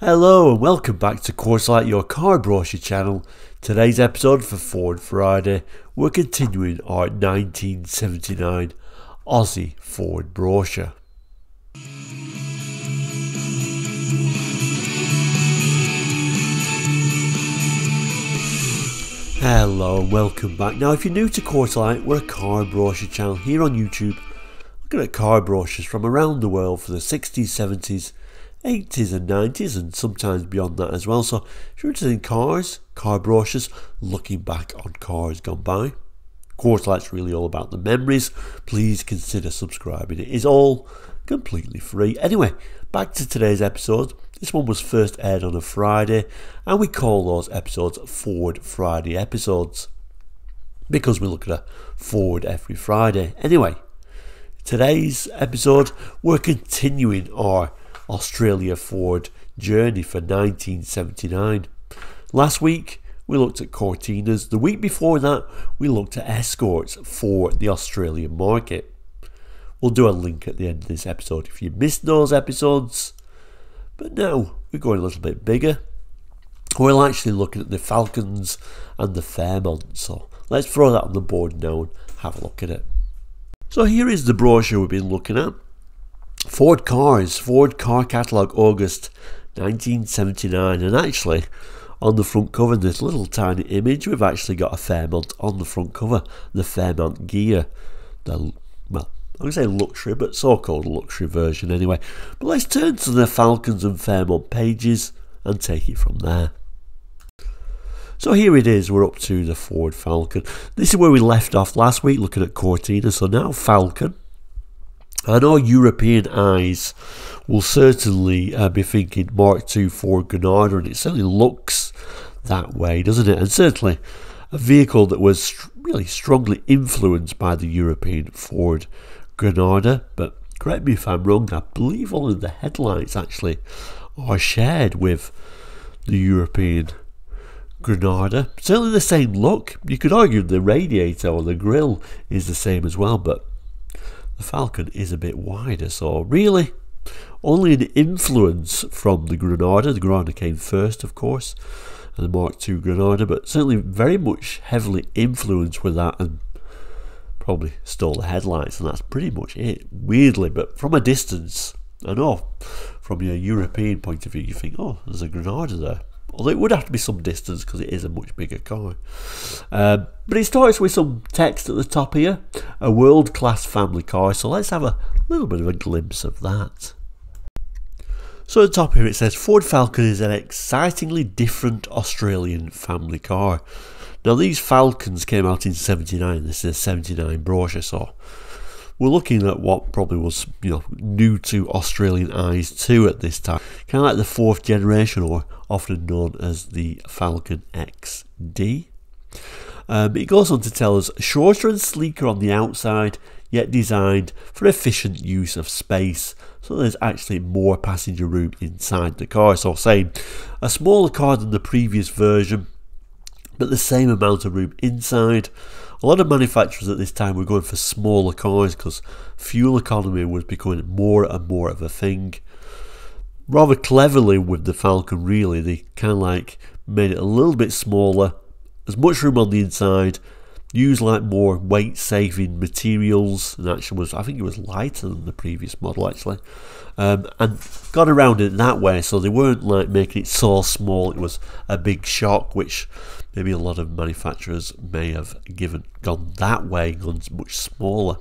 Hello and welcome back to Course Like Your Car Brochure channel. Today's episode for Ford Friday, we're continuing our 1979 Aussie Ford brochure. Hello and welcome back. Now if you're new to Course Like, we're a car brochure channel here on YouTube, looking at car brochures from around the world for the 60s, 70s, 80s and 90s and sometimes beyond that as well. So if you're interested in cars, car brochures, looking back on cars gone by, Course Like's really all about the memories. Please consider subscribing. It is all completely free. Anyway, back to today's episode. This one was first aired on a Friday and we call those episodes Ford Friday episodes because we look at a Ford every Friday. Anyway, today's episode we're continuing our Australia Ford journey for 1979. Last week we looked at Cortinas. The week before that we looked at Escorts for the Australian market. We'll do a link at the end of this episode if you missed those episodes. But now we're going a little bit bigger. We're actually looking at the Falcons and the Fairmont. So let's throw that on the board now and have a look at it. So here is the brochure we've been looking at. Ford Cars, Ford Car Catalogue, August 1979, and actually on the front cover, this little tiny image, we've actually got a Fairmont on the front cover, the Fairmont Gear, the, well, I would say luxury, but so-called luxury version anyway. But let's turn to the Falcons and Fairmont pages and take it from there. So here it is, we're up to the Ford Falcon. This is where we left off last week, looking at Cortina, so now Falcon. I know European eyes will certainly be thinking Mark II Ford Granada, and it certainly looks that way, doesn't it? And certainly a vehicle that was really strongly influenced by the European Ford Granada. But correct me if I'm wrong, I believe all of the headlights actually are shared with the European Granada. Certainly the same look. You could argue the radiator or the grille is the same as well, but the Falcon is a bit wider, so really only an influence from the Granada. The Granada came first, of course, and the Mark II Granada, but certainly very much heavily influenced with that and probably stole the headlights, and that's pretty much it, weirdly. But from a distance, I know from your European point of view, you think, oh, there's a Granada there. Although it would have to be some distance because it is a much bigger car. But it starts with some text at the top here. A world-class family car. So let's have a little bit of a glimpse of that. So at the top here it says, Ford Falcon is an excitingly different Australian family car. Now these Falcons came out in 79. This is a 79 brochure. So we're looking at what probably was, new to Australian eyes too at this time. Kind of like the fourth generation, or often known as the Falcon XD. It goes on to tell us shorter and sleeker on the outside, yet designed for efficient use of space. So there's actually more passenger room inside the car. So saying a smaller car than the previous version, but the same amount of room inside. A lot of manufacturers at this time were going for smaller cars because fuel economy was becoming more and more of a thing. Rather cleverly with the Falcon, really, they kind of like made it a little bit smaller, as much room on the inside, used like more weight-saving materials, and actually was, I think it was lighter than the previous model actually, and got around it that way. So they weren't like making it so small it was a big shock, which maybe a lot of manufacturers may have gone that way, gone much smaller.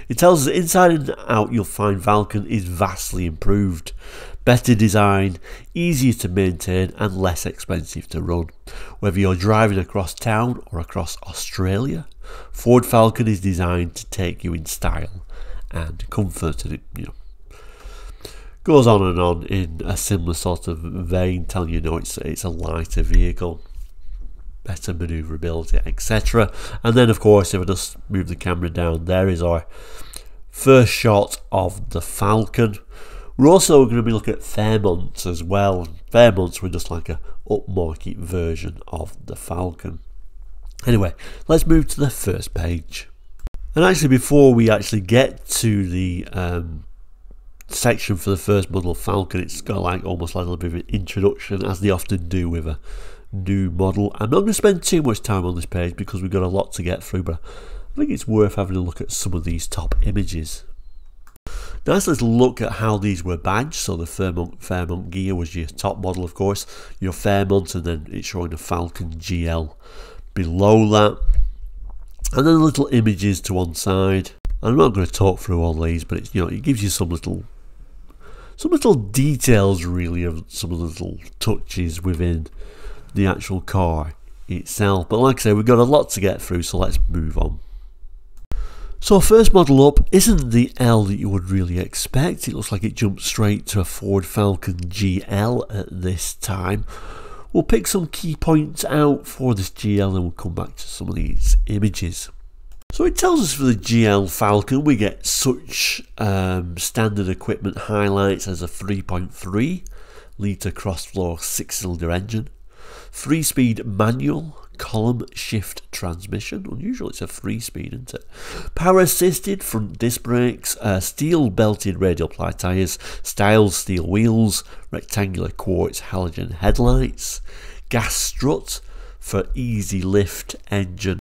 It tells us that inside and out you'll find Falcon is vastly improved. Better design, easier to maintain and less expensive to run. Whether you're driving across town or across Australia, Ford Falcon is designed to take you in style and comfort. And it goes on and on in a similar sort of vein, telling you it's a lighter vehicle, better manoeuvrability, etc. And then of course, if I just move the camera down, there is our first shot of the Falcon. We're also going to be looking at Fairmont as well. Fairmonts were just like a upmarket version of the Falcon. Anyway, let's move to the first page. And actually, before we actually get to the section for the first model Falcon. It's got like almost like a little bit of an introduction, as they often do with a new model. I'm not going to spend too much time on this page because we've got a lot to get through, but I think it's worth having a look at some of these top images. Now let's look at how these were badged. So the Fairmont gear was your top model, of course, your Fairmont, and then it's showing a Falcon GL below that. And then little images to one side. I'm not going to talk through all these, but it's, it gives you some little details really of some of the little touches within the actual car itself. But like I say, we've got a lot to get through, so let's move on. So first model up isn't the L that you would really expect. It looks like it jumped straight to a Ford Falcon GL at this time. We'll pick some key points out for this GL and we'll come back to some of these images. So it tells us for the GL Falcon we get such standard equipment highlights as a 3.3 litre cross-floor 6-cylinder engine, 3-speed manual column shift transmission. Unusual, it's a 3-speed, isn't it? Power assisted front disc brakes, steel belted radial ply tyres, styled steel wheels, rectangular quartz halogen headlights, gas strut for easy lift engine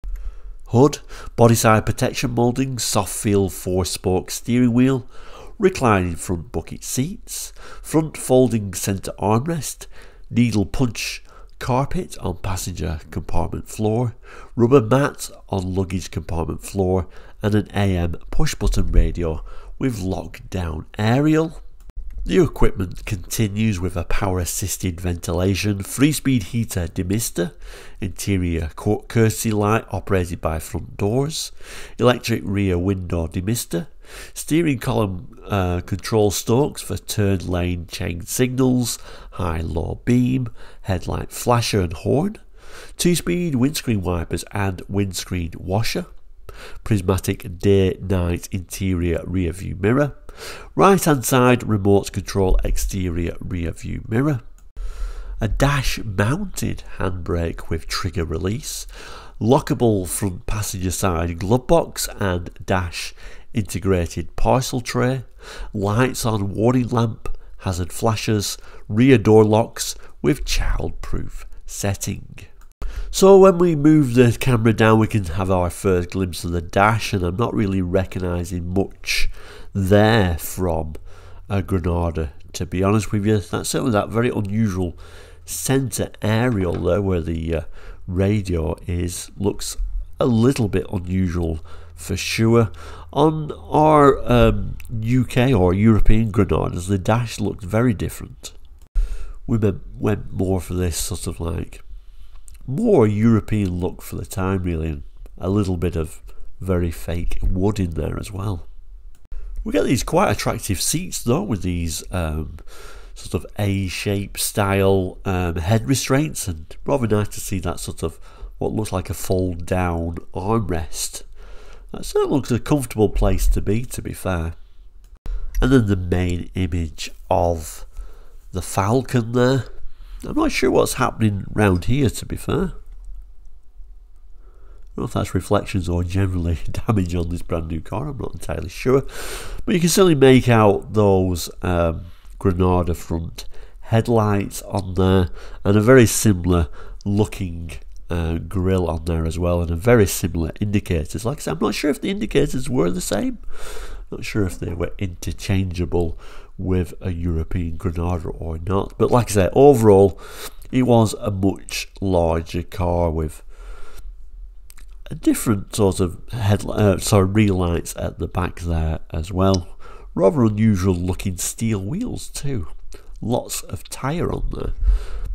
hood, body side protection moulding, soft feel 4-spoke steering wheel, reclining front bucket seats, front folding centre armrest, needle punch carpet on passenger compartment floor, rubber mat on luggage compartment floor, and an AM push button radio with lockdown aerial. The equipment continues with a power assisted ventilation, 3-speed heater demister, interior courtesy light operated by front doors, electric rear window demister, steering column control stalks for turn lane change signals, high-low beam, headlight flasher and horn, 2-speed windscreen wipers and windscreen washer, prismatic day-night interior rear view mirror, right hand side remote control exterior rear view mirror, a dash mounted handbrake with trigger release, lockable front passenger side glove box and dash integrated parcel tray, lights on warning lamp, hazard flashers, rear door locks with child-proof setting. So when we move the camera down we can have our first glimpse of the dash, and I'm not really recognising much there from a Granada, to be honest with you. That's certainly that very unusual centre aerial there where the radio is, looks a little bit unusual for sure. On our UK or European Granadas, the dash looked very different. We went more for this sort of like more European look for the time really, and a little bit of very fake wood in there as well. We get these quite attractive seats though, with these sort of A-shape style head restraints, and rather nice to see that sort of what looks like a fold down armrest. That certainly looks a comfortable place to be fair. And then the main image of the Falcon there. I'm not sure what's happening round here, to be fair. I don't know if that's reflections or generally damage on this brand new car, I'm not entirely sure. But you can certainly make out those Granada front headlights on there, and a very similar looking grille on there as well, and a very similar indicators. Like I said, I'm not sure if the indicators were the same. Not sure if they were interchangeable with a European Granada or not. But like I said, overall, it was a much larger car with a different sort of rear lights at the back there as well. Rather unusual looking steel wheels too. Lots of tyre on there,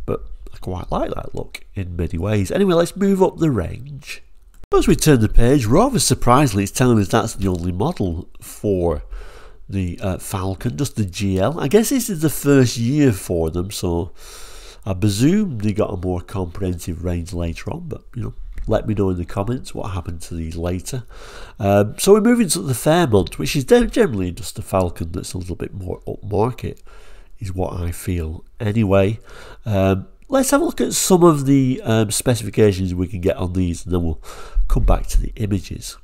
but I quite like that look in many ways. Anyway, let's move up the range. As we turn the page, rather surprisingly, it's telling us that's the only model for the Falcon, just the GL. I guess this is the first year for them, so I presume they got a more comprehensive range later on, but let me know in the comments what happened to these later. So we're moving to the Fairmont, which is generally just a Falcon that's a little bit more upmarket, is what I feel anyway. Let's have a look at some of the specifications we can get on these, and then we'll come back to the images.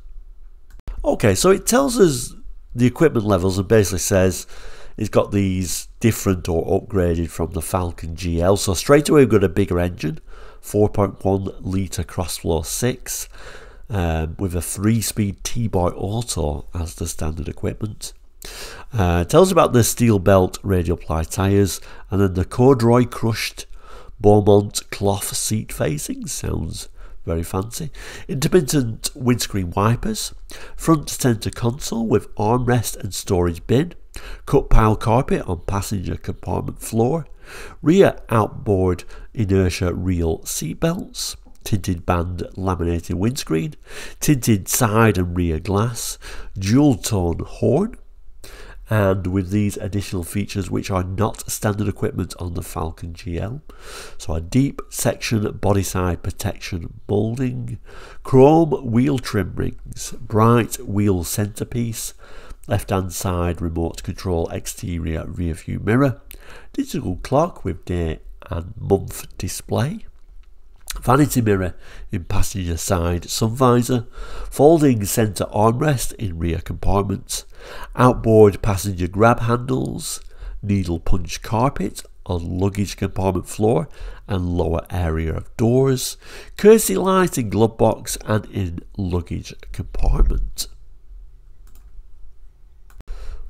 Okay, so it tells us the equipment levels and basically says it's got these different or upgraded from the Falcon GL. So straight away we've got a bigger engine, 4.1 litre cross-flow 6, with a 3-speed T-Bar auto as the standard equipment. Tells about the steel belt radial ply tyres, and then the corduroy crushed Beaumont cloth seat facings. Sounds very fancy. Intermittent windscreen wipers, front centre console with armrest and storage bin, cut pile carpet on passenger compartment floor, rear outboard inertia reel seat belts, tinted band laminated windscreen, tinted side and rear glass, dual tone horn, and with these additional features which are not standard equipment on the Falcon GL. So a deep section body side protection moulding, chrome wheel trim rings, bright wheel centerpiece, left hand side remote control exterior rear view mirror, digital clock with day and month display, vanity mirror in passenger side sun visor, folding centre armrest in rear compartments, outboard passenger grab handles, needle punch carpet on luggage compartment floor and lower area of doors, courtesy light in glove box and in luggage compartment.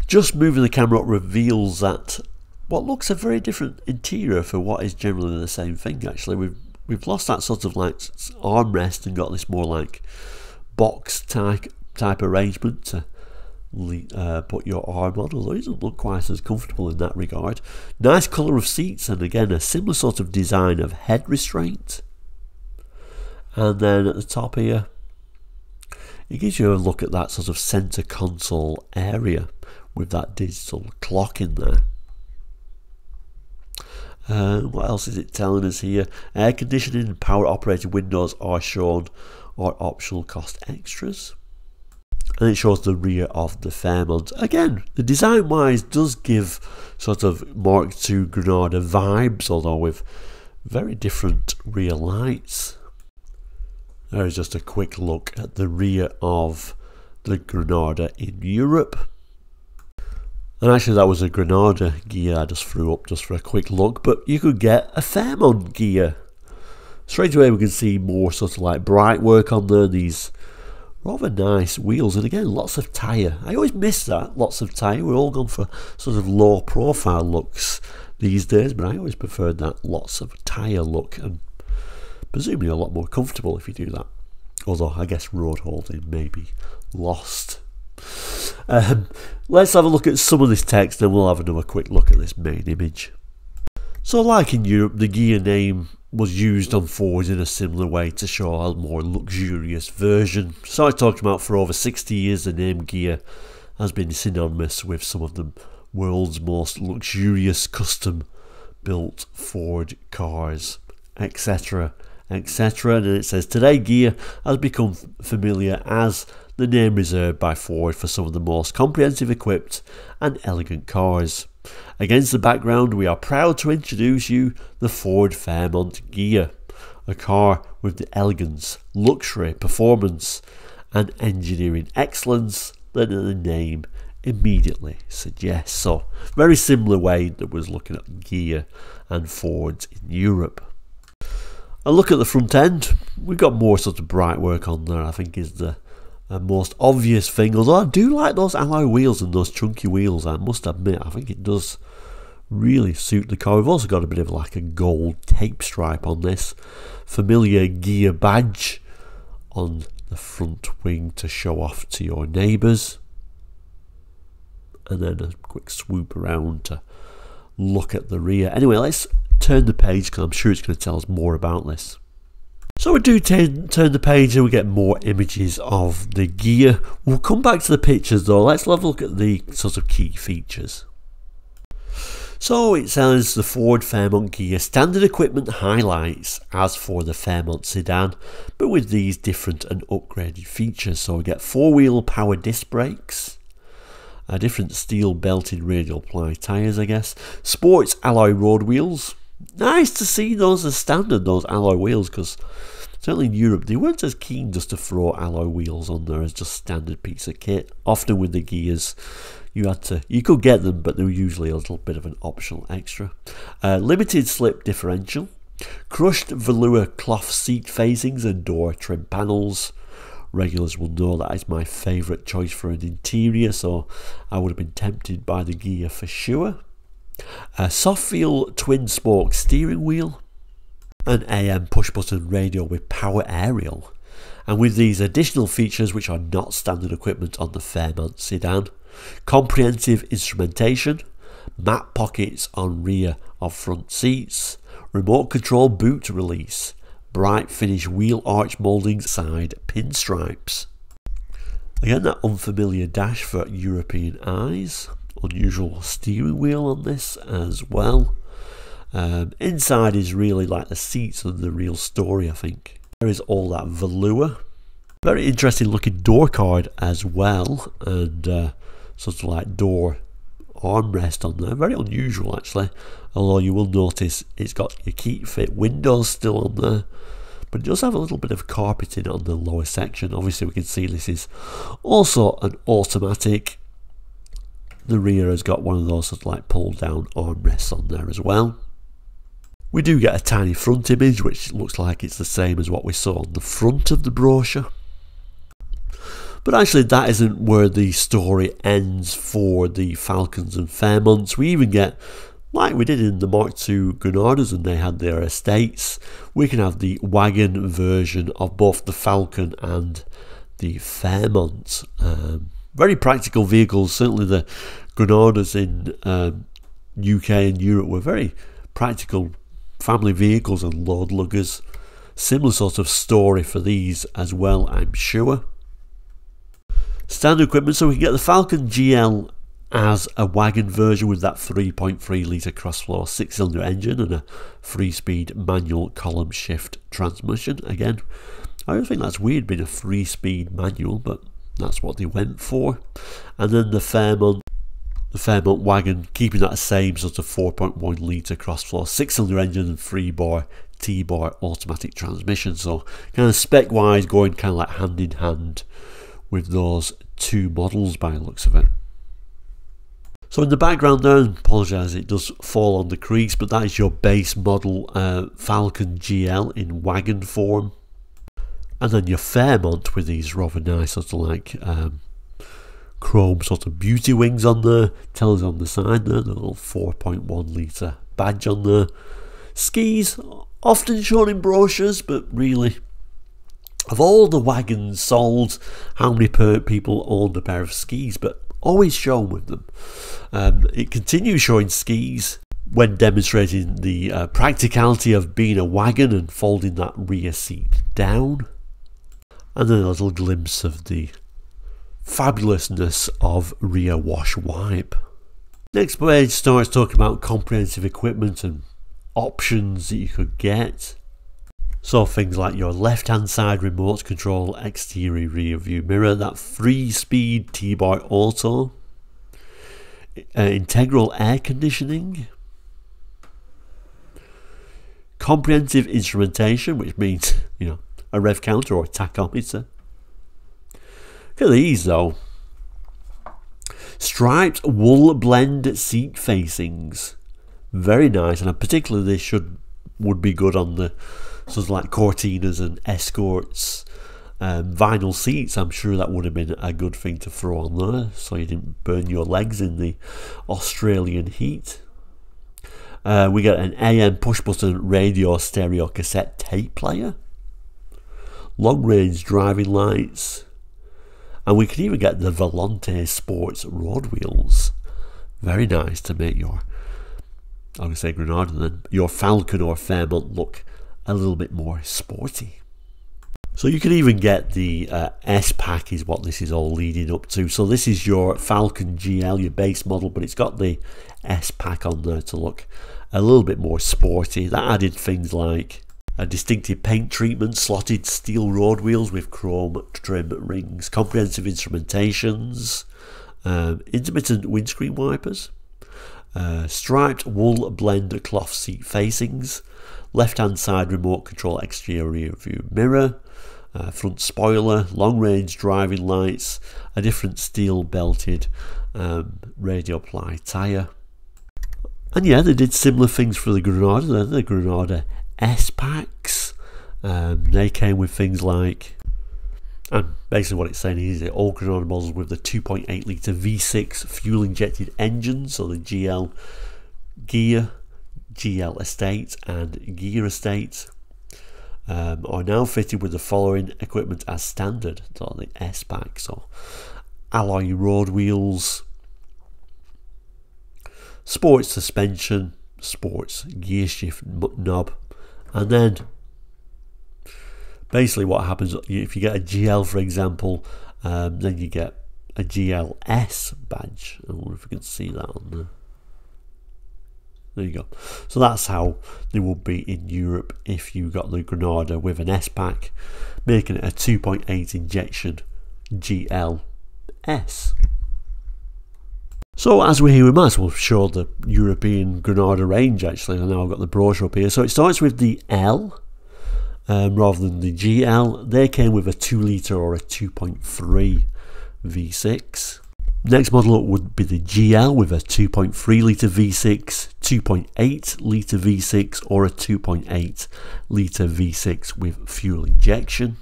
Just moving the camera up reveals that what looks a very different interior for what is generally the same thing. Actually, we've lost that sort of like armrest and got this more like box type arrangement to put your arm on, although it doesn't look quite as comfortable in that regard. Nice colour of seats, and again a similar sort of design of head restraint. And then at the top here, it gives you a look at that sort of centre console area with that digital clock in there. What else is it telling us here? Air conditioning and power operated windows are shown, or optional cost extras. And it shows the rear of the Fairmont. Again, the design wise does give sort of Mark II Granada vibes, although with very different rear lights. There is just a quick look at the rear of the Granada in Europe. And actually that was a Granada gear I just threw up just for a quick look, but you could get a Fairmont gear. Straight away we can see more sort of like bright work on there, these rather nice wheels, and again lots of tyre. I always miss that, lots of tyre. We're all gone for sort of low profile looks these days, but I always preferred that lots of tyre look, and presumably a lot more comfortable if you do that. Although I guess road holding may be lost. Let's have a look at some of this text, then we'll have another quick look at this main image. So like in Europe, the gear name was used on Ford in a similar way to show a more luxurious version. So I talked about for over 60 years the name gear has been synonymous with some of the world's most luxurious custom built Ford cars, etc, etc. And it says today gear has become familiar as the name reserved by Ford for some of the most comprehensive equipped and elegant cars. Against the background, we are proud to introduce you the Ford Fairmont Gear, a car with the elegance, luxury, performance and engineering excellence that the name immediately suggests. So, very similar way that was looking at gear and Fords in Europe. A look at the front end, we've got more sort of bright work on there, I think is the most obvious thing, although I do like those alloy wheels and those chunky wheels, I must admit. I think it does really suit the car. We've also got a bit of like a gold tape stripe on this, familiar gear badge on the front wing to show off to your neighbours, and then a quick swoop around to look at the rear. Anyway, let's turn the page because I'm sure it's going to tell us more about this. So we do turn the page and we get more images of the gear. We'll come back to the pictures though. Let's have a look at the sort of key features. So it says the Ford Fairmont gear standard equipment highlights as for the Fairmont sedan, but with these different and upgraded features. So we get 4-wheel power disc brakes, different steel belted radial ply tyres I guess, sports alloy road wheels. Nice to see those as standard, those alloy wheels, because certainly in Europe they weren't as keen just to throw alloy wheels on there as just standard piece of kit. Often with the gears You could get them, but they were usually a little bit of an optional extra. Limited slip differential, crushed velour cloth seat facings and door trim panels. Regulars will know that is my favourite choice for an interior, so I would have been tempted by the gear for sure. A soft feel twin spoke steering wheel, an AM push button radio with power aerial, and with these additional features which are not standard equipment on the Fairmont sedan: comprehensive instrumentation, map pockets on rear of front seats, remote control boot release, bright finish wheel arch moulding, side pinstripes. Again, that unfamiliar dash for European eyes. Unusual steering wheel on this as well. Inside is really like the seats and the real story, I think. There is all that velour. Very interesting looking door card as well, and sort of like door armrest on there. Very unusual actually, although you will notice it's got your keep fit windows still on there, but it does have a little bit of carpeting on the lower section. Obviously we can see this is also an automatic. The rear has got one of those sort of like pull down armrests on there as well. We do get a tiny front image which looks like it's the same as what we saw on the front of the brochure. But actually that isn't where the story ends for the Falcons and Fairmonts. We even get, like we did in the Mark II Granadas and they had their estates, we can have the wagon version of both the Falcon and the Fairmont. Very practical vehicles. Certainly the Granadas in UK and Europe were very practical family vehicles and load luggers. Similar sort of story for these as well, I'm sure. Standard equipment, so we can get the Falcon GL as a wagon version with that 3.3 litre cross-flow 6-cylinder engine and a 3-speed manual column shift transmission. Again, I don't think that's weird being a 3-speed manual, but that's what they went for. And then the Fairmont wagon, keeping that same sort of 4.1 litre cross-flow 6-cylinder engine and 3-bar T-bar automatic transmission. So kind of spec-wise going kind of like hand in hand with those two models by the looks of it. So in the background there, and apologise it does fall on the crease, but that is your base model Falcon GL in wagon form. And then your Fairmont with these rather nice sort of like chrome sort of beauty wings on there. Tells on the side there, the little 4.1 litre badge on there. Skis, often shown in brochures, but really, of all the wagons sold, how many people owned a pair of skis? But always shown with them. It continues showing skis when demonstrating the practicality of being a wagon and folding that rear seat down. And then a little glimpse of the fabulousness of rear wash wipe. Next page starts talking about comprehensive equipment and options that you could get. So things like your left hand side remote control exterior rear view mirror, that 3-speed T-bar auto, integral air conditioning, comprehensive instrumentation, which means, you know, a rev counter or a tachometer. Look at these though. Striped wool blend seat facings. Very nice, and particularly this would be good on the sort of like Cortinas and Escorts. Vinyl seats, I'm sure that would have been a good thing to throw on there so you didn't burn your legs in the Australian heat. We get an AM push button radio stereo cassette tape player, long range driving lights, and we can even get the Volante Sports road wheels. Very nice to make your, I'm going to say Granada then, your Falcon or Fairmont look a little bit more sporty. So you can even get the S-Pack is what this is all leading up to. So this is your Falcon GL, your base model, but it's got the S-Pack on there to look a little bit more sporty. That added things like a distinctive paint treatment, slotted steel road wheels with chrome trim rings, comprehensive instrumentations, intermittent windscreen wipers, striped wool blend cloth seat facings, left hand side remote control exterior view mirror, front spoiler, long range driving lights, a different steel belted radial ply tyre. And yeah, they did similar things for the Granada, the Granada S-Packs. They came with things like, and basically what it's saying is that all Granada models with the 2.8 litre V6 fuel injected engines, so the GL Gear, GL Estate and Gear Estate, are now fitted with the following equipment as standard. So the S-Pack, so alloy road wheels, sports suspension, sports gear shift knob, and then basically what happens if you get a GL, for example, then you get a GLS badge. I wonder if you can see that on there. There you go. So that's how they will be in Europe if you got the Granada with an S-Pack, making it a 2.8 injection GLS. So as we're here, we might as well show the European Granada range actually. And now I've got the brochure up here. So it starts with the L rather than the GL. They came with a 2 litre or a 2.3 V6. Next model up would be the GL with a 2.3 litre V6, 2.8 litre V6 or a 2.8 litre V6 with fuel injection.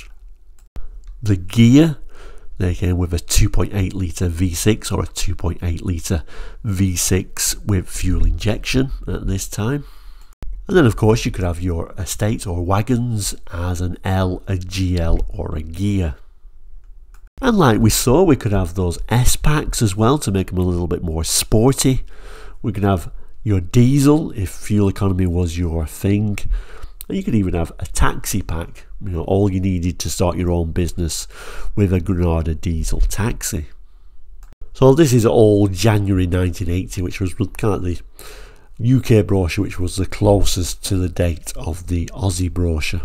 The Gear, they came with a 2.8 litre V6 or a 2.8 litre V6 with fuel injection at this time. And then of course you could have your estates or wagons as an L, a GL or a Gear. And like we saw, we could have those S-Packs as well to make them a little bit more sporty. We could have your diesel if fuel economy was your thing. And you could even have a taxi pack, you know, all you needed to start your own business with a Granada diesel taxi. So this is all January 1980, which was kind of the UK brochure, which was the closest to the date of the Aussie brochure.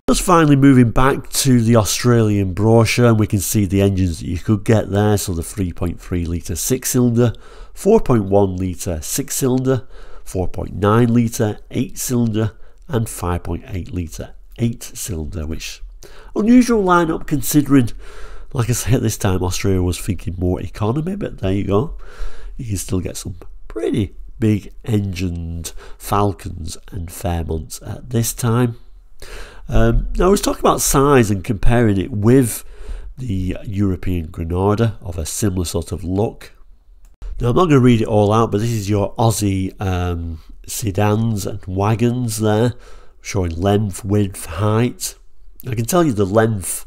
Just finally moving back to the Australian brochure, and we can see the engines that you could get there. So the 3.3 litre 6-cylinder, 4.1 litre 6-cylinder, 4.9 litre 8-cylinder and 5.8 litre 8-cylinder, which unusual lineup considering, like I say, at this time Australia was thinking more economy, but there you go. You can still get some pretty big engined Falcons and Fairmonts at this time. Now I was talking about size and comparing it with the European Granada of a similar sort of look. Now I'm not going to read it all out, but this is your Aussie sedans and wagons there, showing length, width, height. I can tell you the length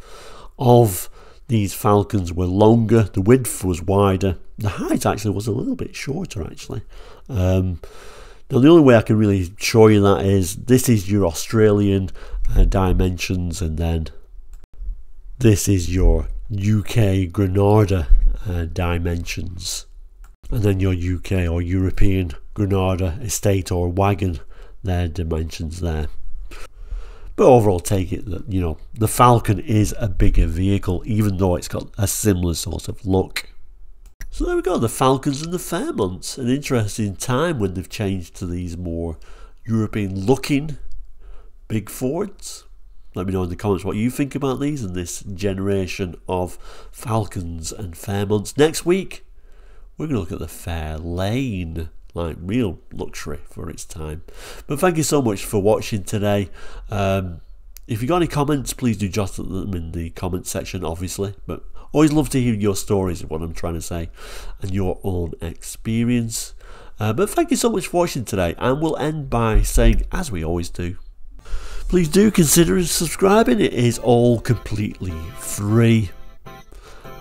of these Falcons were longer, the width was wider, the height actually was a little bit shorter actually. Now the only way I can really show you that is this is your Australian dimensions, and then this is your UK Granada dimensions, and then your UK or European Granada estate or wagon, their dimensions there. But overall, take it that, you know, the Falcon is a bigger vehicle, even though it's got a similar sort of look. So there we go, the Falcons and the Fairmonts. An interesting time when they've changed to these more European looking big Fords. Let me know in the comments what you think about these and this generation of Falcons and Fairmonts. Next week, we're going to look at the Fairlane, like real luxury for its time. But thank you so much for watching today. If you got any comments, please do jot them in the comment section, obviously. But always love to hear your stories of what I'm trying to say and your own experience. But thank you so much for watching today, and we'll end by saying, as we always do, please do consider subscribing. It is all completely free.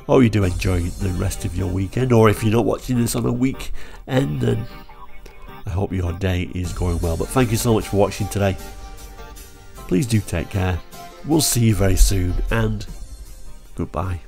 Hope you do enjoy the rest of your weekend, or if you're not watching this on a weekend, then I hope your day is going well. But thank you so much for watching today. Please do take care. We'll see you very soon, and goodbye.